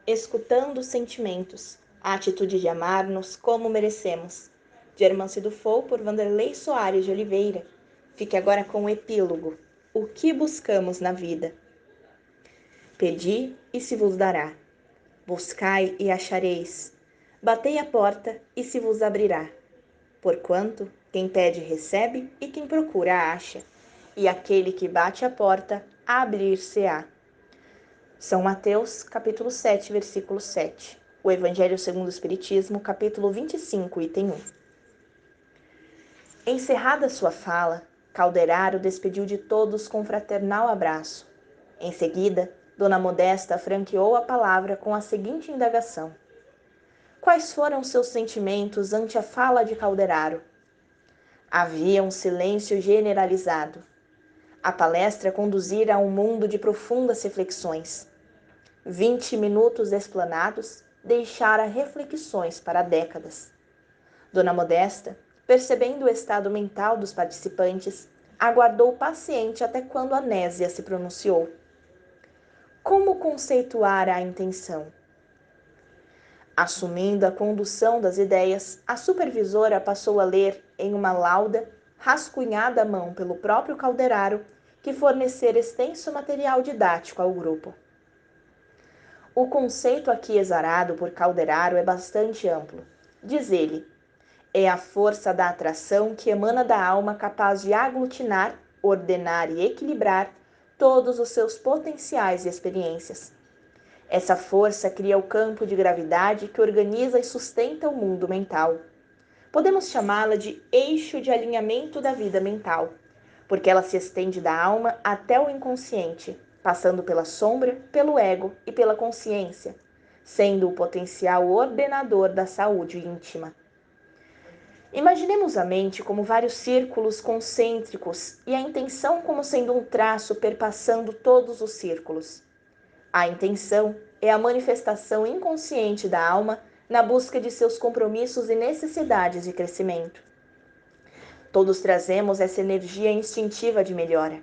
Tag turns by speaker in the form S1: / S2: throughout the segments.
S1: Escutando os sentimentos, a atitude de amar-nos como merecemos. De Hermance do Fogo, por Vanderlei Soares de Oliveira. Fique agora com o epílogo. O que buscamos na vida? Pedi e se vos dará. Buscai e achareis. Batei a porta e se vos abrirá. Porquanto, quem pede recebe e quem procura acha. E aquele que bate a porta, abrir-se-á. São Mateus, capítulo 7, versículo 7. O Evangelho segundo o Espiritismo, capítulo 25, item 1. Encerrada sua fala, Calderaro despediu de todos com fraternal abraço. Em seguida, Dona Modesta franqueou a palavra com a seguinte indagação: quais foram seus sentimentos ante a fala de Calderaro? Havia um silêncio generalizado. A palestra conduzira a um mundo de profundas reflexões. 20 minutos explanados deixara reflexões para décadas. Dona Modesta, percebendo o estado mental dos participantes, aguardou paciente até quando Anésia se pronunciou. Como conceituar a intenção? Assumindo a condução das ideias, a supervisora passou a ler em uma lauda, rascunhada à mão pelo próprio Calderaro, que fornecera extenso material didático ao grupo. O conceito aqui exarado por Calderaro é bastante amplo. Diz ele, é a força da atração que emana da alma capaz de aglutinar, ordenar e equilibrar todos os seus potenciais e experiências. Essa força cria o campo de gravidade que organiza e sustenta o mundo mental. Podemos chamá-la de eixo de alinhamento da vida mental, porque ela se estende da alma até o inconsciente, passando pela sombra, pelo ego e pela consciência, sendo o potencial ordenador da saúde íntima. Imaginemos a mente como vários círculos concêntricos e a intenção como sendo um traço perpassando todos os círculos. A intenção é a manifestação inconsciente da alma na busca de seus compromissos e necessidades de crescimento. Todos trazemos essa energia instintiva de melhora.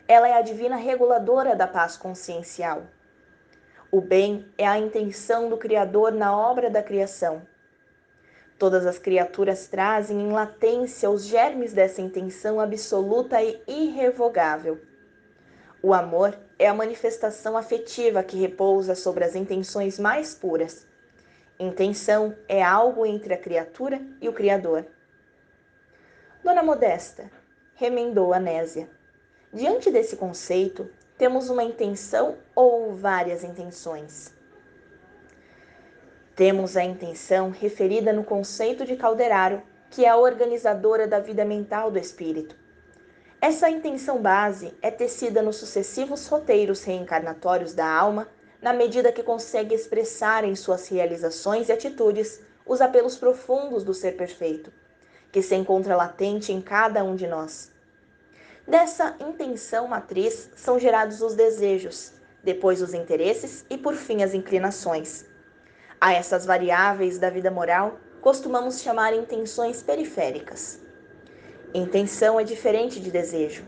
S1: Ela é a divina reguladora da paz consciencial. O bem é a intenção do Criador na obra da criação. Todas as criaturas trazem em latência os germes dessa intenção absoluta e irrevogável. O amor é a manifestação afetiva que repousa sobre as intenções mais puras. Intenção é algo entre a criatura e o Criador. Dona Modesta, remendou Anésia. Diante desse conceito, temos uma intenção ou várias intenções? Temos a intenção referida no conceito de Calderaro, que é a organizadora da vida mental do espírito. Essa intenção base é tecida nos sucessivos roteiros reencarnatórios da alma, na medida que consegue expressar em suas realizações e atitudes os apelos profundos do ser perfeito, que se encontra latente em cada um de nós. Dessa intenção matriz são gerados os desejos, depois os interesses e, por fim, as inclinações. A essas variáveis da vida moral costumamos chamar intenções periféricas. Intenção é diferente de desejo.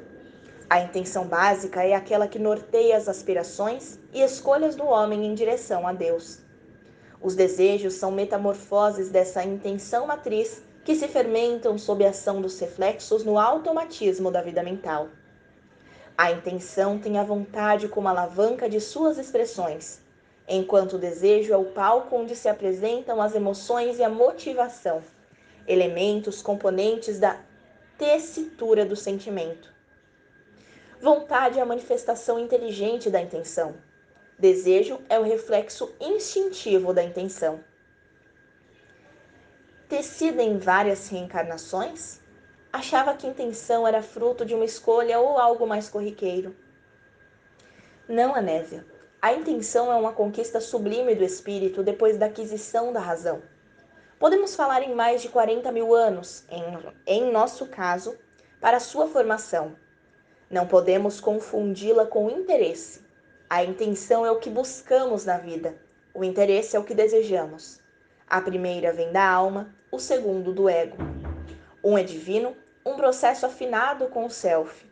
S1: A intenção básica é aquela que norteia as aspirações e escolhas do homem em direção a Deus. Os desejos são metamorfoses dessa intenção matriz que se fermentam sob a ação dos reflexos no automatismo da vida mental. A intenção tem a vontade como alavanca de suas expressões, enquanto o desejo é o palco onde se apresentam as emoções e a motivação, elementos componentes da tessitura do sentimento. Vontade é a manifestação inteligente da intenção. Desejo é o reflexo instintivo da intenção. Tecida em várias reencarnações, achava que intenção era fruto de uma escolha ou algo mais corriqueiro. Não, Anésia. A intenção é uma conquista sublime do espírito depois da aquisição da razão. Podemos falar em mais de 40 mil anos, em nosso caso, para sua formação. Não podemos confundi-la com o interesse. A intenção é o que buscamos na vida, o interesse é o que desejamos. A primeira vem da alma, o segundo do ego. Um é divino, um processo afinado com o self.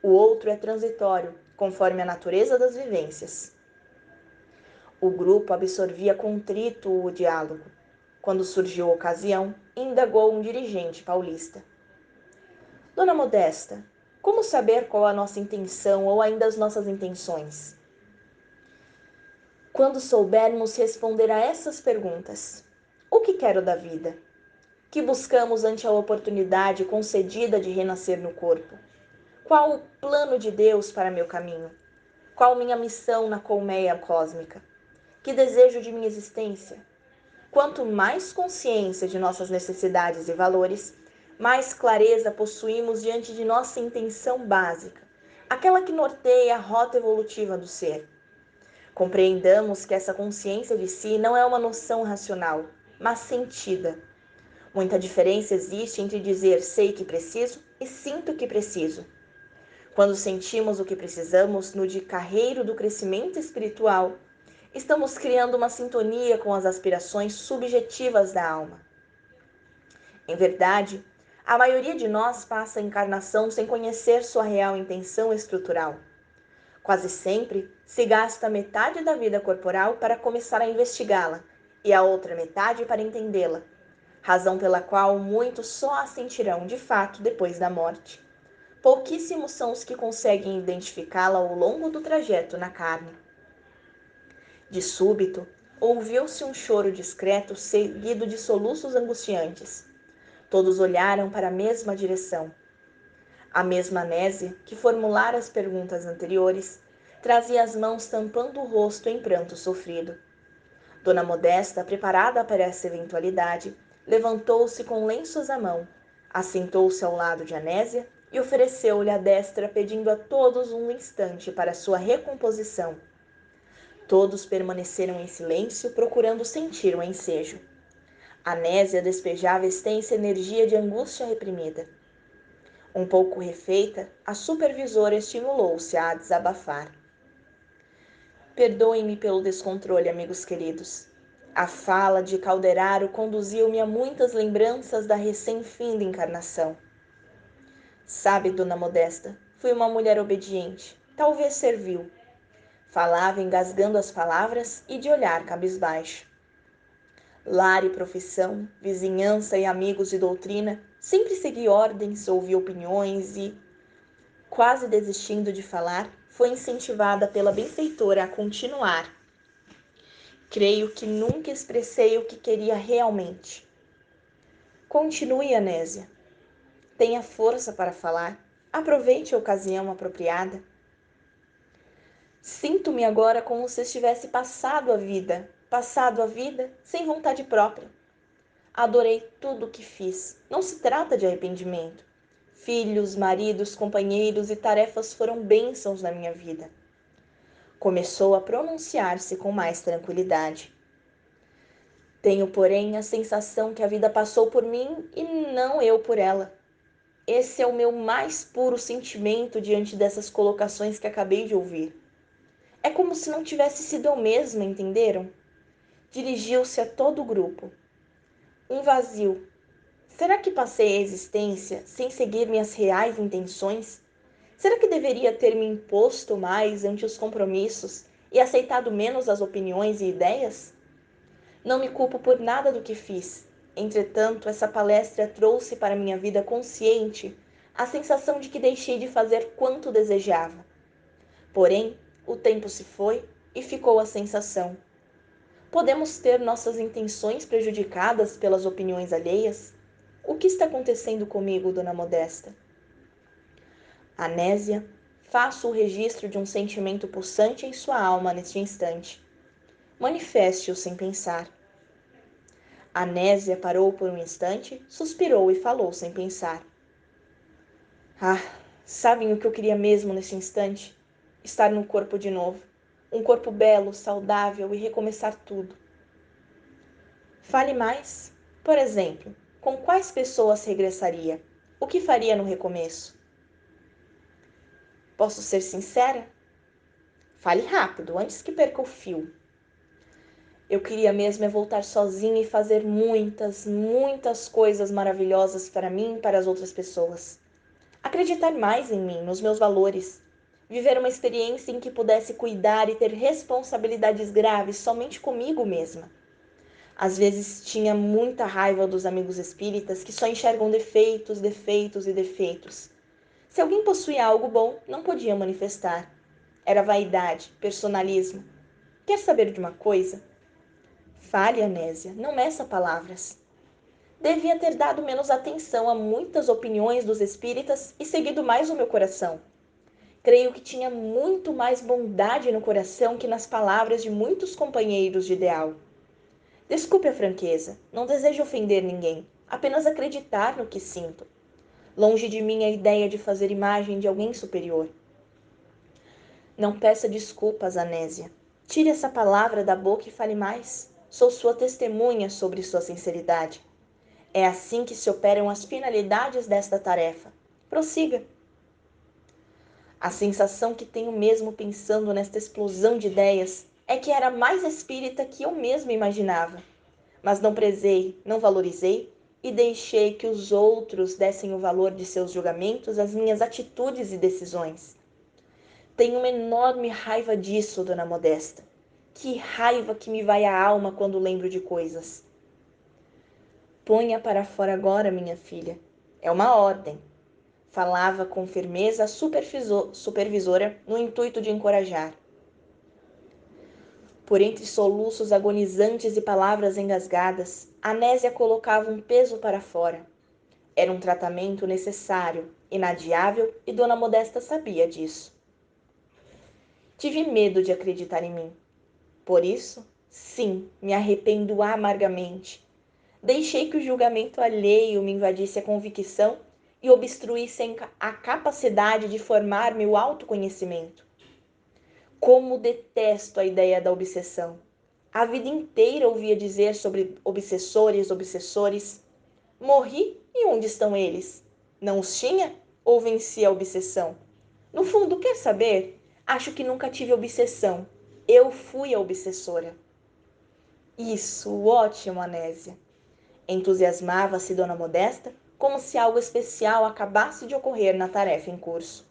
S1: O outro é transitório, conforme a natureza das vivências. O grupo absorvia contrito o diálogo. Quando surgiu a ocasião, indagou um dirigente paulista. Dona Modesta, como saber qual a nossa intenção ou ainda as nossas intenções? Quando soubermos responder a essas perguntas: o que quero da vida? Que buscamos ante a oportunidade concedida de renascer no corpo? Qual o plano de Deus para meu caminho? Qual minha missão na colmeia cósmica? Que desejo de minha existência? Quanto mais consciência de nossas necessidades e valores, mais clareza possuímos diante de nossa intenção básica, aquela que norteia a rota evolutiva do ser. Compreendamos que essa consciência de si não é uma noção racional, mas sentida. Muita diferença existe entre dizer sei que preciso e sinto que preciso. Quando sentimos o que precisamos no decarreiro do crescimento espiritual, estamos criando uma sintonia com as aspirações subjetivas da alma. Em verdade, a maioria de nós passa a encarnação sem conhecer sua real intenção estrutural. Quase sempre se gasta metade da vida corporal para começar a investigá-la e a outra metade para entendê-la, razão pela qual muitos só a sentirão de fato depois da morte. Pouquíssimos são os que conseguem identificá-la ao longo do trajeto na carne. De súbito, ouviu-se um choro discreto seguido de soluços angustiantes. Todos olharam para a mesma direção. A mesma Nésia, que formulara as perguntas anteriores, trazia as mãos tampando o rosto em pranto sofrido. Dona Modesta, preparada para essa eventualidade, levantou-se com lenços à mão, assentou-se ao lado de Anésia e ofereceu-lhe a destra, pedindo a todos um instante para sua recomposição. Todos permaneceram em silêncio, procurando sentir o ensejo. Anésia despejava extensa energia de angústia reprimida. Um pouco refeita, a supervisora estimulou-se a desabafar. Perdoem-me pelo descontrole, amigos queridos. A fala de Calderaro conduziu-me a muitas lembranças da recém-finda encarnação. Sabe, Dona Modesta, fui uma mulher obediente, talvez servil. Falava engasgando as palavras e de olhar cabisbaixo. Lar e profissão, vizinhança e amigos de doutrina, sempre segui ordens, ouvi opiniões e, quase desistindo de falar, foi incentivada pela benfeitora a continuar. Creio que nunca expressei o que queria realmente. Continue, Anésia. Tenha força para falar. Aproveite a ocasião apropriada. Sinto-me agora como se estivesse passado a vida sem vontade própria. Adorei tudo o que fiz. Não se trata de arrependimento. Filhos, maridos, companheiros e tarefas foram bênçãos na minha vida. Começou a pronunciar-se com mais tranquilidade. Tenho, porém, a sensação que a vida passou por mim e não eu por ela. Esse é o meu mais puro sentimento diante dessas colocações que acabei de ouvir. É como se não tivesse sido eu mesma, entenderam? Dirigiu-se a todo o grupo. Um vazio. Será que passei a existência sem seguir minhas reais intenções? Será que deveria ter me imposto mais ante os compromissos e aceitado menos as opiniões e ideias? Não me culpo por nada do que fiz. Entretanto, essa palestra trouxe para minha vida consciente a sensação de que deixei de fazer quanto desejava. Porém, o tempo se foi e ficou a sensação. Podemos ter nossas intenções prejudicadas pelas opiniões alheias? O que está acontecendo comigo, Dona Modesta? Anésia, faço o registro de um sentimento pulsante em sua alma neste instante. Manifeste-o sem pensar. Anésia parou por um instante, suspirou e falou sem pensar. Ah, sabem o que eu queria mesmo neste instante? Estar no corpo de novo. Um corpo belo, saudável e recomeçar tudo. Fale mais. Por exemplo, com quais pessoas regressaria? O que faria no recomeço? Posso ser sincera? Fale rápido, antes que perca o fio. Eu queria mesmo é voltar sozinha e fazer muitas, muitas coisas maravilhosas para mim e para as outras pessoas. Acreditar mais em mim, nos meus valores. Viver uma experiência em que pudesse cuidar e ter responsabilidades graves somente comigo mesma. Às vezes tinha muita raiva dos amigos espíritas que só enxergam defeitos, defeitos e defeitos. Se alguém possuía algo bom, não podia manifestar. Era vaidade, personalismo. Quer saber de uma coisa? Fale, Anésia, não meça palavras. Devia ter dado menos atenção a muitas opiniões dos espíritas e seguido mais o meu coração. Creio que tinha muito mais bondade no coração que nas palavras de muitos companheiros de ideal. Desculpe a franqueza, não desejo ofender ninguém, apenas acreditar no que sinto. Longe de mim a ideia de fazer imagem de alguém superior. Não peça desculpas, Anésia. Tire essa palavra da boca e fale mais. Sou sua testemunha sobre sua sinceridade. É assim que se operam as finalidades desta tarefa. Prossiga. A sensação que tenho mesmo pensando nesta explosão de ideias é que era mais espírita que eu mesma imaginava. Mas não prezei, não valorizei e deixei que os outros dessem o valor de seus julgamentos às minhas atitudes e decisões. Tenho uma enorme raiva disso, dona Modesta. Que raiva que me vai a alma quando lembro de coisas. Ponha para fora agora, minha filha. É uma ordem. Falava com firmeza a supervisora no intuito de encorajar. Por entre soluços agonizantes e palavras engasgadas, Anésia colocava um peso para fora. Era um tratamento necessário, inadiável, e Dona Modesta sabia disso. Tive medo de acreditar em mim. Por isso, sim, me arrependo amargamente. Deixei que o julgamento alheio me invadisse a convicção e obstruísse a capacidade de formar meu autoconhecimento. Como detesto a ideia da obsessão. A vida inteira ouvia dizer sobre obsessores, obsessores. Morri e onde estão eles? Não os tinha ou venci a obsessão? No fundo, quer saber? Acho que nunca tive obsessão. Eu fui a obsessora. Isso, ótimo, Anésia. Entusiasmava-se Dona Modesta, como se algo especial acabasse de ocorrer na tarefa em curso.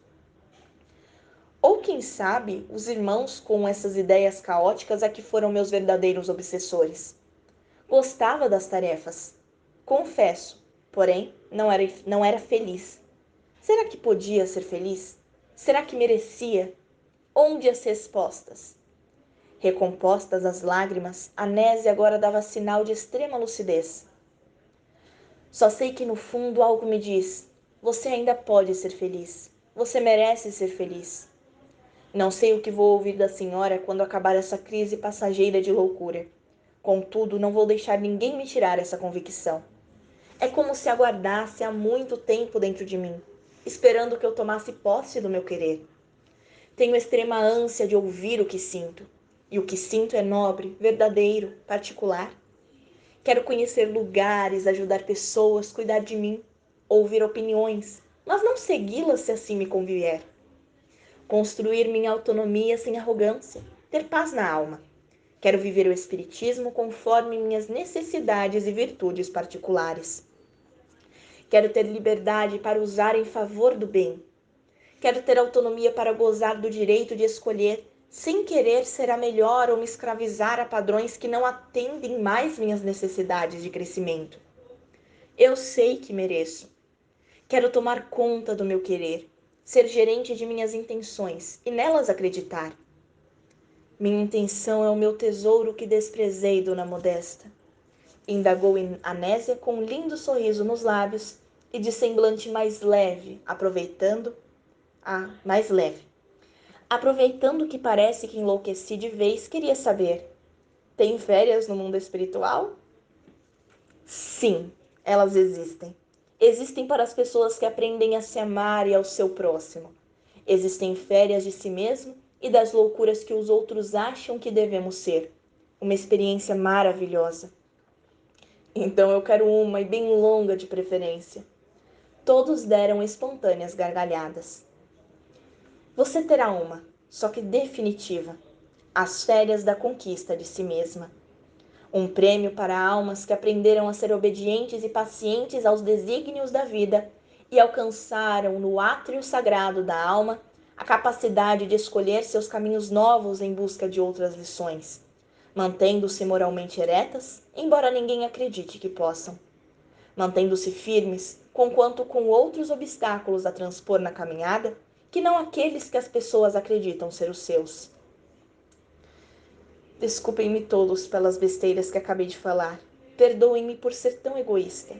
S1: Ou quem sabe, os irmãos com essas ideias caóticas é que foram meus verdadeiros obsessores. Gostava das tarefas. Confesso, porém, não era feliz. Será que podia ser feliz? Será que merecia? Onde as respostas? Recompostas as lágrimas, Anésia agora dava sinal de extrema lucidez. Só sei que no fundo algo me diz: você ainda pode ser feliz. Você merece ser feliz. Não sei o que vou ouvir da senhora quando acabar essa crise passageira de loucura. Contudo, não vou deixar ninguém me tirar essa convicção. É como se aguardasse há muito tempo dentro de mim, esperando que eu tomasse posse do meu querer. Tenho extrema ânsia de ouvir o que sinto. E o que sinto é nobre, verdadeiro, particular. Quero conhecer lugares, ajudar pessoas, cuidar de mim, ouvir opiniões, mas não segui-las se assim me convier. Construir minha autonomia sem arrogância, ter paz na alma. Quero viver o espiritismo conforme minhas necessidades e virtudes particulares. Quero ter liberdade para usar em favor do bem. Quero ter autonomia para gozar do direito de escolher, sem querer ser a melhor ou me escravizar a padrões que não atendem mais minhas necessidades de crescimento. Eu sei que mereço. Quero tomar conta do meu querer, ser gerente de minhas intenções e nelas acreditar. Minha intenção é o meu tesouro que desprezei, Dona Modesta. Indagou Anésia com um lindo sorriso nos lábios e de semblante mais leve, mais leve. Aproveitando que parece que enlouqueci de vez, queria saber: tem férias no mundo espiritual? Sim, elas existem. Existem para as pessoas que aprendem a se amar e ao seu próximo. Existem férias de si mesmo e das loucuras que os outros acham que devemos ser. Uma experiência maravilhosa. Então eu quero uma e bem longa de preferência. Todos deram espontâneas gargalhadas. Você terá uma, só que definitiva. As férias da conquista de si mesma. Um prêmio para almas que aprenderam a ser obedientes e pacientes aos desígnios da vida e alcançaram no átrio sagrado da alma a capacidade de escolher seus caminhos novos em busca de outras lições, mantendo-se moralmente eretas, embora ninguém acredite que possam, mantendo-se firmes, conquanto com outros obstáculos a transpor na caminhada, que não aqueles que as pessoas acreditam ser os seus. Desculpem-me todos pelas besteiras que acabei de falar. Perdoem-me por ser tão egoísta.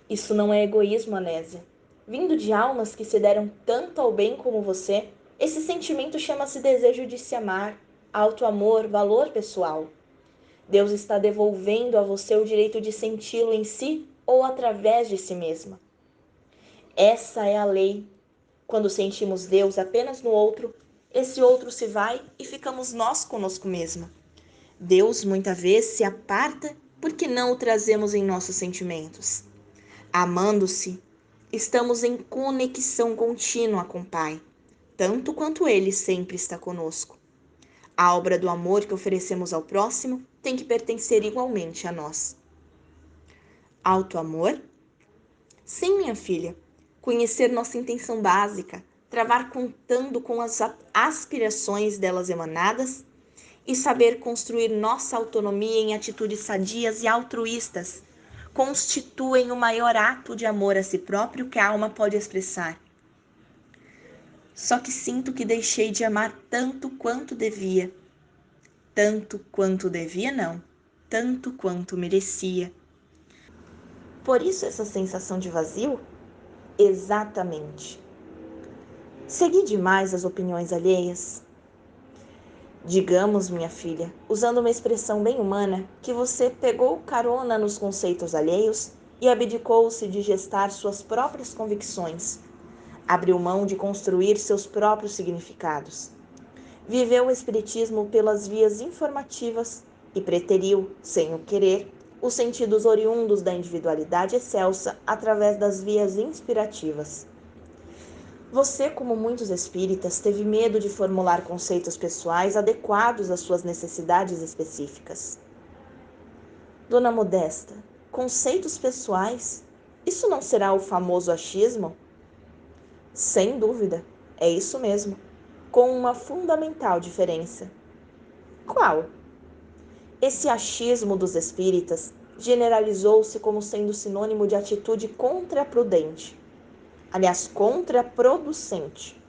S1: Isso não é egoísmo, Anésia. Vindo de almas que se deram tanto ao bem como você, esse sentimento chama-se desejo de se amar, auto-amor, valor pessoal. Deus está devolvendo a você o direito de senti-lo em si ou através de si mesma. Essa é a lei. Quando sentimos Deus apenas no outro, esse outro se vai e ficamos nós conosco mesma. Deus muitas vezes se aparta porque não o trazemos em nossos sentimentos. Amando-se, estamos em conexão contínua com o Pai, tanto quanto Ele sempre está conosco. A obra do amor que oferecemos ao próximo tem que pertencer igualmente a nós. Auto-amor? Sim, minha filha. Conhecer nossa intenção básica, travar contando com as aspirações delas emanadas e saber construir nossa autonomia em atitudes sadias e altruístas constituem o maior ato de amor a si próprio que a alma pode expressar. Só que sinto que deixei de amar tanto quanto devia. Tanto quanto devia, não. Tanto quanto merecia. Por isso essa sensação de vazio? Exatamente. Segui demais as opiniões alheias? Digamos, minha filha, usando uma expressão bem humana, que você pegou carona nos conceitos alheios e abdicou-se de gestar suas próprias convicções. Abriu mão de construir seus próprios significados. Viveu o espiritismo pelas vias informativas e preteriu, sem o querer, os sentidos oriundos da individualidade excelsa através das vias inspirativas. Você, como muitos espíritas, teve medo de formular conceitos pessoais adequados às suas necessidades específicas. Dona Modesta, conceitos pessoais? Isso não será o famoso achismo? Sem dúvida, é isso mesmo, com uma fundamental diferença. Qual? Esse achismo dos espíritas generalizou-se como sendo sinônimo de atitude contraprudente, aliás, contraproducente.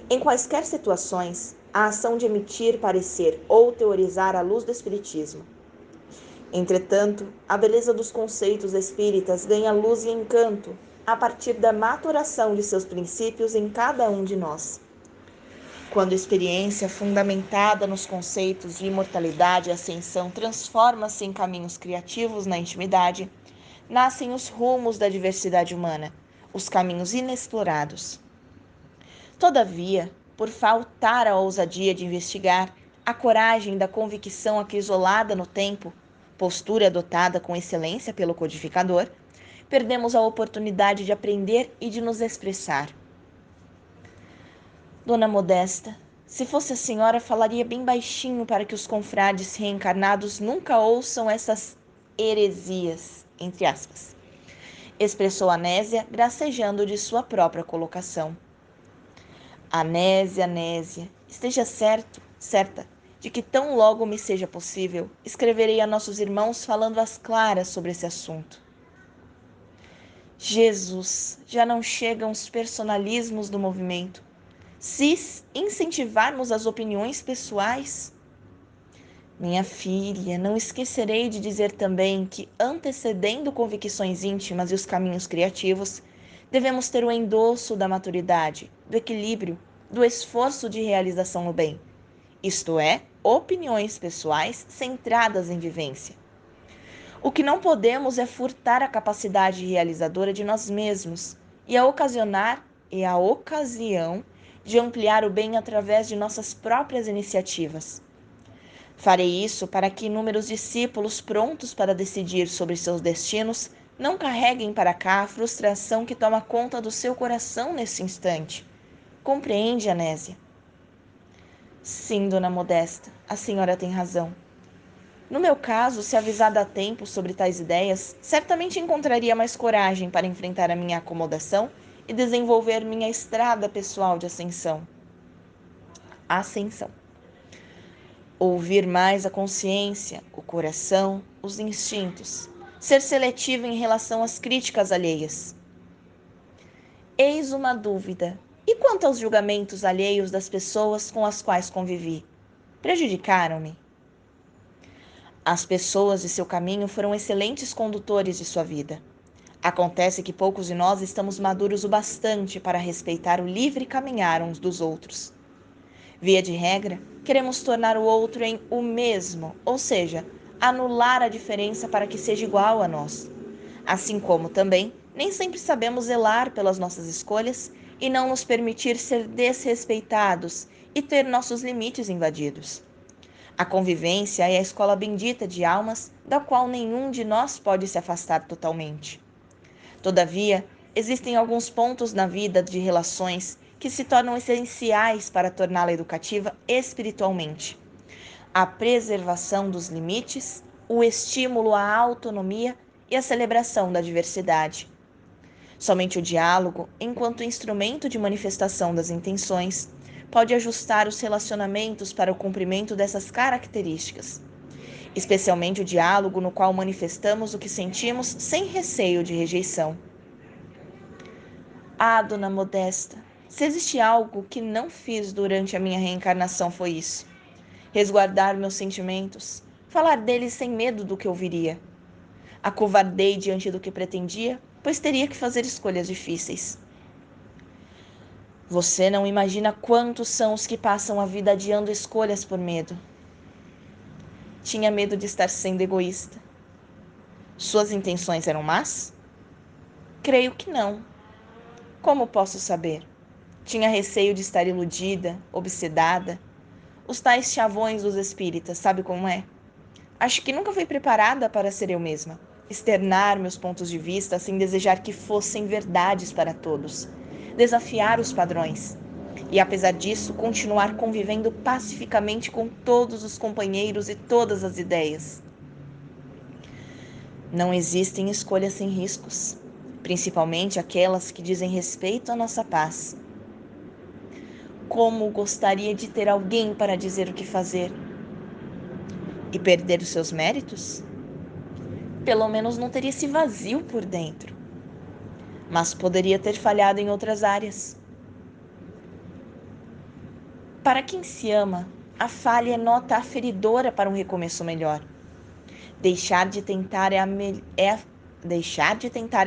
S1: Em quaisquer situações, a ação de emitir parecer ou teorizar à luz do espiritismo. Entretanto, a beleza dos conceitos espíritas ganha luz e encanto a partir da maturação de seus princípios em cada um de nós. Quando a experiência fundamentada nos conceitos de imortalidade e ascensão transforma-se em caminhos criativos na intimidade, nascem os rumos da diversidade humana, os caminhos inexplorados. Todavia, por faltar a ousadia de investigar, a coragem da convicção acrisolada no tempo, postura adotada com excelência pelo codificador, perdemos a oportunidade de aprender e de nos expressar. Dona Modesta, se fosse a senhora, falaria bem baixinho para que os confrades reencarnados nunca ouçam essas heresias, entre aspas, expressou Anésia, gracejando de sua própria colocação. Anésia, Anésia, esteja certa, de que tão logo me seja possível, escreverei a nossos irmãos falando às claras sobre esse assunto. Jesus, já não chegam os personalismos do movimento. Se incentivarmos as opiniões pessoais, minha filha, não esquecerei de dizer também que, antecedendo convicções íntimas e os caminhos criativos, devemos ter o endosso da maturidade, do equilíbrio, do esforço de realização no bem, isto é, opiniões pessoais centradas em vivência. O que não podemos é furtar a capacidade realizadora de nós mesmos e a ocasião de ampliar o bem através de nossas próprias iniciativas. Farei isso para que inúmeros discípulos prontos para decidir sobre seus destinos não carreguem para cá a frustração que toma conta do seu coração nesse instante. Compreende, Anésia? Sim, Dona Modesta, a senhora tem razão. No meu caso, se avisada a tempo sobre tais ideias, certamente encontraria mais coragem para enfrentar a minha acomodação e desenvolver minha estrada pessoal de ascensão. Ouvir mais a consciência, o coração, os instintos. Ser seletivo em relação às críticas alheias. Eis uma dúvida. E quanto aos julgamentos alheios das pessoas com as quais convivi? Prejudicaram-me? As pessoas de seu caminho foram excelentes condutores de sua vida. Acontece que poucos de nós estamos maduros o bastante para respeitar o livre caminhar uns dos outros. Via de regra, queremos tornar o outro em o mesmo, ou seja, anular a diferença para que seja igual a nós. Assim como também, nem sempre sabemos zelar pelas nossas escolhas e não nos permitir ser desrespeitados e ter nossos limites invadidos. A convivência é a escola bendita de almas, da qual nenhum de nós pode se afastar totalmente. Todavia, existem alguns pontos na vida de relações que se tornam essenciais para torná-la educativa espiritualmente. A preservação dos limites, o estímulo à autonomia e a celebração da diversidade. Somente o diálogo, enquanto instrumento de manifestação das intenções, pode ajustar os relacionamentos para o cumprimento dessas características, especialmente o diálogo no qual manifestamos o que sentimos sem receio de rejeição. Ah, Dona Modesta, se existe algo que não fiz durante a minha reencarnação foi isso: resguardar meus sentimentos, falar deles sem medo do que ouviria. Acovardei diante do que pretendia, pois teria que fazer escolhas difíceis. Você não imagina quantos são os que passam a vida adiando escolhas por medo. Tinha medo de estar sendo egoísta. Suas intenções eram más? Creio que não. Como posso saber? Tinha receio de estar iludida, obsedada. Os tais chavões dos espíritas, sabe como é? Acho que nunca fui preparada para ser eu mesma. Externar meus pontos de vista sem desejar que fossem verdades para todos. Desafiar os padrões. E apesar disso, continuar convivendo pacificamente com todos os companheiros e todas as ideias. Não existem escolhas sem riscos, principalmente aquelas que dizem respeito à nossa paz. Como gostaria de ter alguém para dizer o que fazer? E perder os seus méritos? Pelo menos não teria esse vazio por dentro. Mas poderia ter falhado em outras áreas. Para quem se ama, a falha é nota aferidora para um recomeço melhor. Deixar de tentar é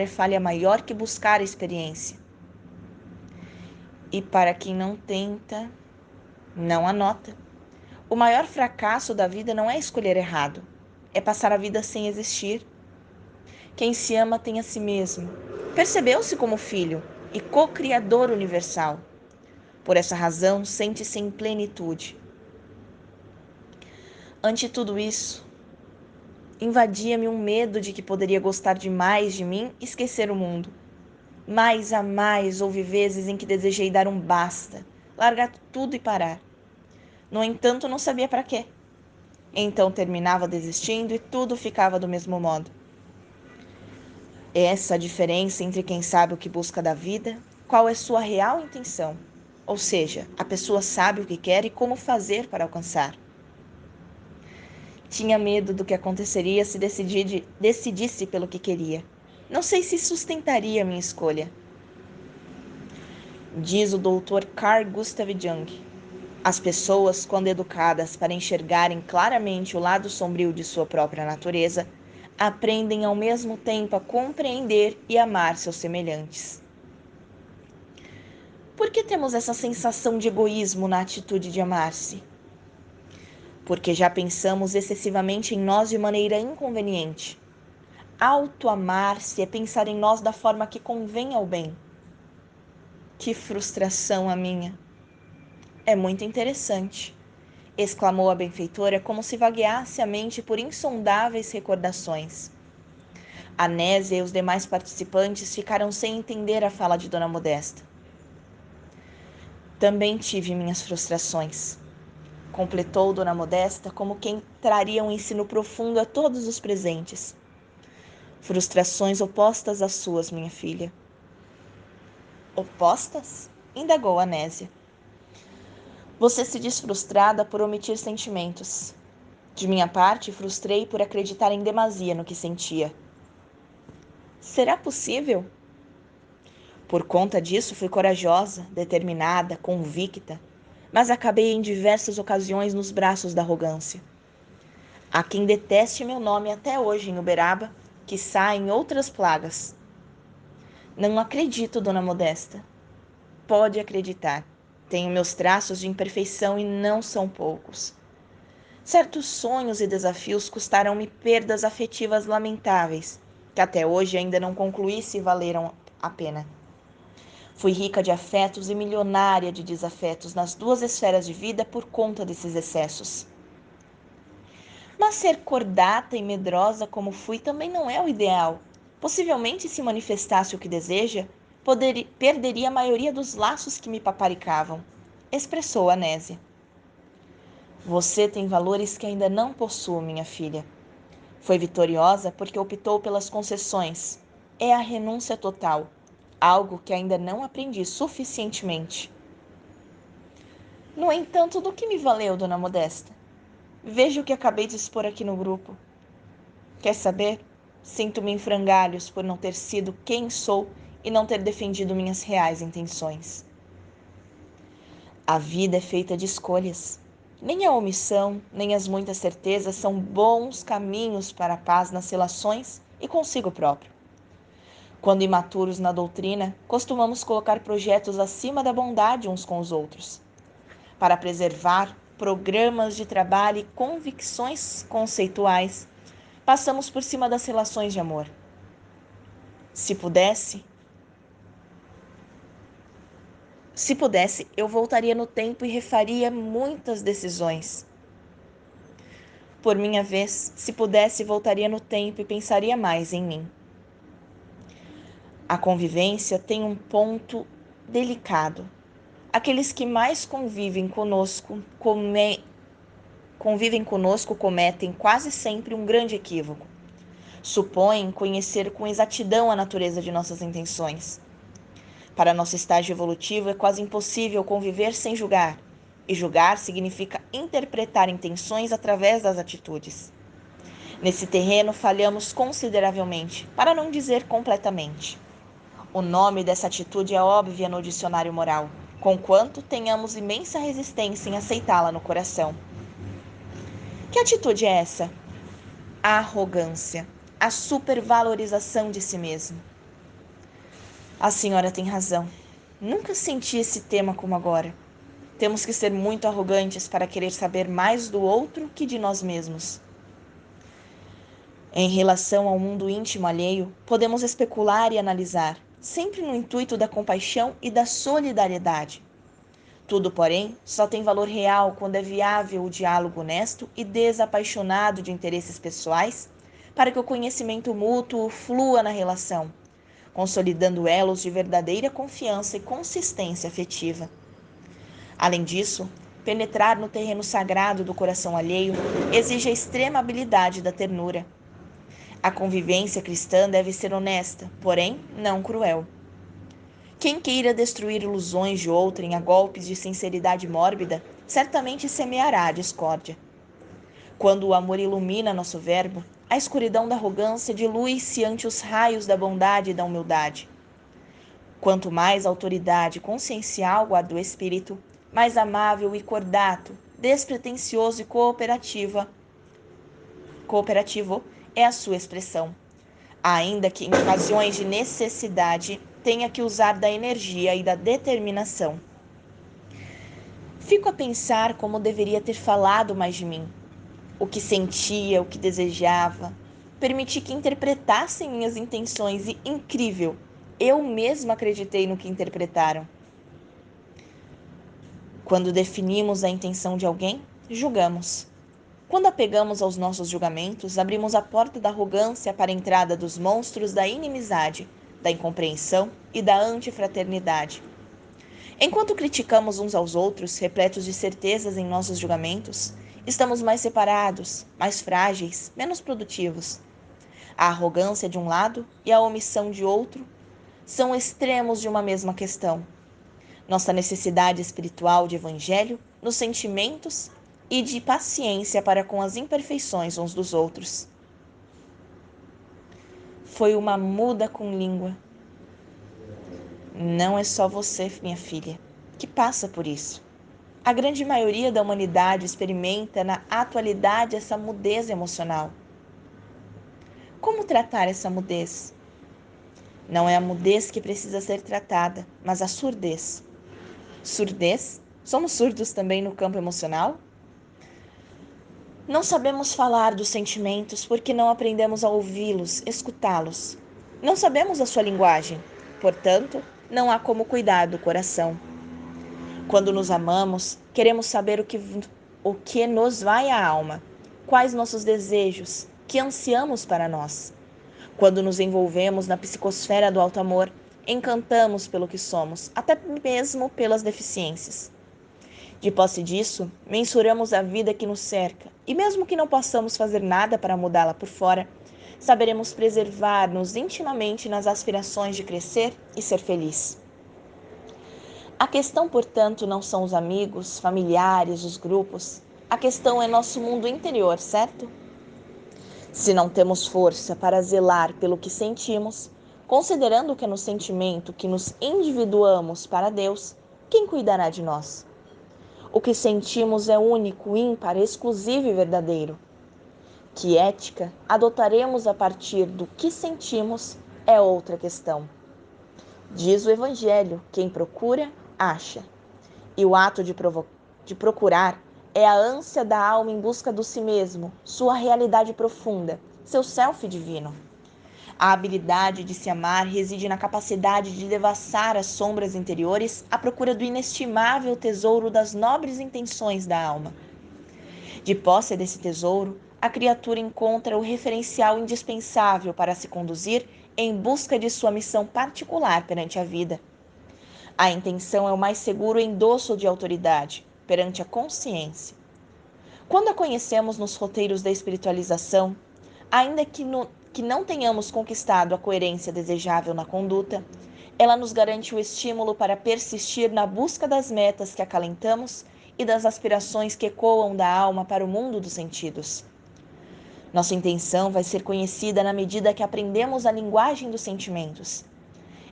S1: falha maior que buscar a experiência. E para quem não tenta, não anota. O maior fracasso da vida não é escolher errado, é passar a vida sem existir. Quem se ama tem a si mesmo. Percebeu-se como filho e co-criador universal. Por essa razão, sente-se em plenitude. Ante tudo isso, invadia-me um medo de que poderia gostar demais de mim e esquecer o mundo. Mais a mais houve vezes em que desejei dar um basta, largar tudo e parar. No entanto, não sabia para quê. Então terminava desistindo e tudo ficava do mesmo modo. Essa a diferença entre quem sabe o que busca da vida, qual é sua real intenção. Ou seja, a pessoa sabe o que quer e como fazer para alcançar. Tinha medo do que aconteceria se decidisse pelo que queria. Não sei se sustentaria a minha escolha. Diz o Dr. Carl Gustav Jung: as pessoas, quando educadas para enxergarem claramente o lado sombrio de sua própria natureza, aprendem ao mesmo tempo a compreender e amar seus semelhantes. Por que temos essa sensação de egoísmo na atitude de amar-se? Porque já pensamos excessivamente em nós de maneira inconveniente. Auto-amar-se é pensar em nós da forma que convém ao bem. Que frustração a minha! É muito interessante, exclamou a benfeitora como se vagueasse a mente por insondáveis recordações. A Nésia e os demais participantes ficaram sem entender a fala de Dona Modesta. Também tive minhas frustrações, completou Dona Modesta como quem traria um ensino profundo a todos os presentes. Frustrações opostas às suas, minha filha. Opostas? Indagou Anésia. Você se diz frustrada por omitir sentimentos. De minha parte, frustrei por acreditar em demasia no que sentia. Será possível? Por conta disso, fui corajosa, determinada, convicta, mas acabei em diversas ocasiões nos braços da arrogância. Há quem deteste meu nome até hoje em Uberaba, quiçá em outras plagas. Não acredito, dona Modesta. Pode acreditar. Tenho meus traços de imperfeição e não são poucos. Certos sonhos e desafios custaram-me perdas afetivas lamentáveis, que até hoje ainda não concluí se valeram a pena. Fui rica de afetos e milionária de desafetos nas duas esferas de vida por conta desses excessos. Mas ser cordata e medrosa como fui também não é o ideal. Possivelmente, se manifestasse o que deseja, perderia a maioria dos laços que me paparicavam, expressou Anésia. Você tem valores que ainda não possuo, minha filha. Foi vitoriosa porque optou pelas concessões. É a renúncia total, algo que ainda não aprendi suficientemente. No entanto, do que me valeu, dona Modesta? Veja o que acabei de expor aqui no grupo. Quer saber? Sinto-me em frangalhos por não ter sido quem sou e não ter defendido minhas reais intenções. A vida é feita de escolhas. Nem a omissão, nem as muitas certezas são bons caminhos para a paz nas relações e consigo próprio. Quando imaturos na doutrina, costumamos colocar projetos acima da bondade uns com os outros. Para preservar programas de trabalho e convicções conceituais, passamos por cima das relações de amor. Se pudesse, eu voltaria no tempo e refaria muitas decisões. Por minha vez, se pudesse, voltaria no tempo e pensaria mais em mim. A convivência tem um ponto delicado. Aqueles que mais convivem conosco cometem quase sempre um grande equívoco. Supõem conhecer com exatidão a natureza de nossas intenções. Para nosso estágio evolutivo, é quase impossível conviver sem julgar, e julgar significa interpretar intenções através das atitudes. Nesse terreno, falhamos consideravelmente, para não dizer completamente. O nome dessa atitude é óbvia no dicionário moral, conquanto tenhamos imensa resistência em aceitá-la no coração. Que atitude é essa? A arrogância, a supervalorização de si mesmo. A senhora tem razão. Nunca senti esse tema como agora. Temos que ser muito arrogantes para querer saber mais do outro que de nós mesmos. Em relação ao mundo íntimo alheio, podemos especular e analisar, sempre no intuito da compaixão e da solidariedade. Tudo, porém, só tem valor real quando é viável o diálogo honesto e desapaixonado de interesses pessoais, para que o conhecimento mútuo flua na relação, consolidando elos de verdadeira confiança e consistência afetiva. Além disso, penetrar no terreno sagrado do coração alheio exige a extrema habilidade da ternura. A convivência cristã deve ser honesta, porém não cruel. Quem queira destruir ilusões de outrem a golpes de sinceridade mórbida, certamente semeará a discórdia. Quando o amor ilumina nosso verbo, a escuridão da arrogância dilui-se ante os raios da bondade e da humildade. Quanto mais autoridade consciencial guarda o espírito, mais amável e cordato, despretensioso e cooperativo é a sua expressão, ainda que em ocasiões de necessidade tenha que usar da energia e da determinação. Fico a pensar como deveria ter falado mais de mim, o que sentia, o que desejava. Permiti que interpretassem minhas intenções e, incrível, eu mesma acreditei no que interpretaram. Quando definimos a intenção de alguém, julgamos. Quando apegamos aos nossos julgamentos, abrimos a porta da arrogância para a entrada dos monstros da inimizade, da incompreensão e da antifraternidade. Enquanto criticamos uns aos outros, repletos de certezas em nossos julgamentos, estamos mais separados, mais frágeis, menos produtivos. A arrogância de um lado e a omissão de outro são extremos de uma mesma questão. Nossa necessidade espiritual de evangelho, nos sentimentos e de paciência para com as imperfeições uns dos outros. Foi uma muda com língua. Não é só você, minha filha, que passa por isso. A grande maioria da humanidade experimenta na atualidade essa mudez emocional. Como tratar essa mudez? Não é a mudez que precisa ser tratada, mas a surdez. Surdez? Somos surdos também no campo emocional? Não sabemos falar dos sentimentos porque não aprendemos a ouvi-los, escutá-los. Não sabemos a sua linguagem, portanto, não há como cuidar do coração. Quando nos amamos, queremos saber o que nos vai à alma, quais nossos desejos, que ansiamos para nós. Quando nos envolvemos na psicosfera do alto amor, encantamos pelo que somos, até mesmo pelas deficiências. De posse disso, mensuramos a vida que nos cerca, e mesmo que não possamos fazer nada para mudá-la por fora, saberemos preservar-nos intimamente nas aspirações de crescer e ser feliz. A questão, portanto, não são os amigos, familiares, os grupos. A questão é nosso mundo interior, certo? Se não temos força para zelar pelo que sentimos, considerando que é no sentimento que nos individuamos para Deus, quem cuidará de nós? O que sentimos é único, ímpar, exclusivo e verdadeiro. Que ética adotaremos a partir do que sentimos é outra questão. Diz o Evangelho: quem procura, acha. E o ato de procurar é a ânsia da alma em busca do si mesmo, sua realidade profunda, seu self divino. A habilidade de se amar reside na capacidade de devassar as sombras interiores à procura do inestimável tesouro das nobres intenções da alma. De posse desse tesouro, a criatura encontra o referencial indispensável para se conduzir em busca de sua missão particular perante a vida. A intenção é o mais seguro endosso de autoridade perante a consciência. Quando a conhecemos nos roteiros da espiritualização, ainda que não tenhamos conquistado a coerência desejável na conduta, ela nos garante o estímulo para persistir na busca das metas que acalentamos e das aspirações que ecoam da alma para o mundo dos sentidos. Nossa intenção vai ser conhecida na medida que aprendemos a linguagem dos sentimentos.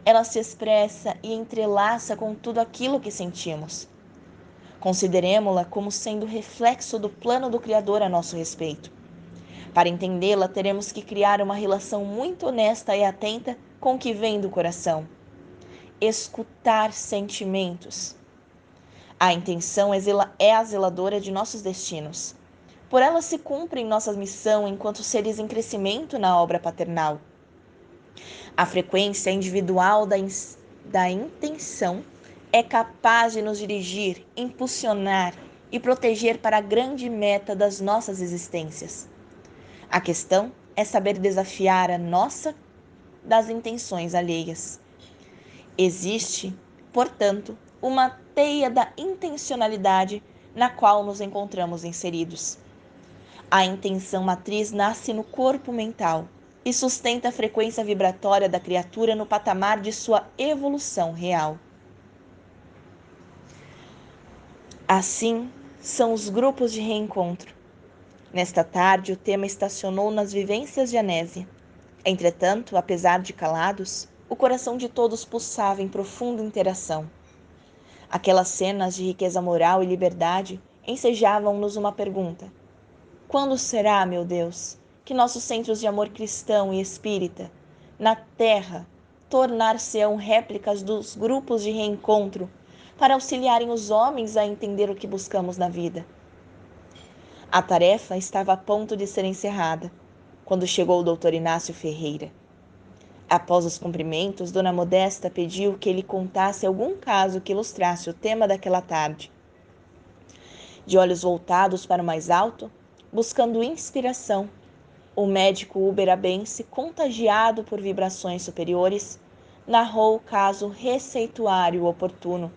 S1: Ela se expressa e entrelaça com tudo aquilo que sentimos. Consideremo-la como sendo reflexo do plano do Criador a nosso respeito. Para entendê-la, teremos que criar uma relação muito honesta e atenta com o que vem do coração. Escutar sentimentos. A intenção é a zeladora de nossos destinos. Por ela se cumpre nossa missão enquanto seres em crescimento na obra paternal. A frequência individual da intenção é capaz de nos dirigir, impulsionar e proteger para a grande meta das nossas existências. A questão é saber desafiar a nossa das intenções alheias. Existe, portanto, uma teia da intencionalidade na qual nos encontramos inseridos. A intenção matriz nasce no corpo mental e sustenta a frequência vibratória da criatura no patamar de sua evolução real. Assim, são os grupos de reencontro. Nesta tarde, o tema estacionou nas vivências de Anésia. Entretanto, apesar de calados, o coração de todos pulsava em profunda interação. Aquelas cenas de riqueza moral e liberdade ensejavam-nos uma pergunta: quando será, meu Deus, que nossos centros de amor cristão e espírita, na Terra, tornar-se-ão réplicas dos grupos de reencontro para auxiliarem os homens a entender o que buscamos na vida? A tarefa estava a ponto de ser encerrada, quando chegou o Dr. Inácio Ferreira. Após os cumprimentos, Dona Modesta pediu que ele contasse algum caso que ilustrasse o tema daquela tarde. De olhos voltados para o mais alto, buscando inspiração, o médico uberabense, contagiado por vibrações superiores, narrou o caso receituário oportuno,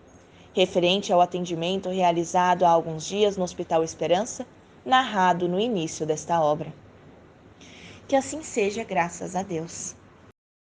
S1: referente ao atendimento realizado há alguns dias no Hospital Esperança, narrado no início desta obra. Que assim seja, graças a Deus.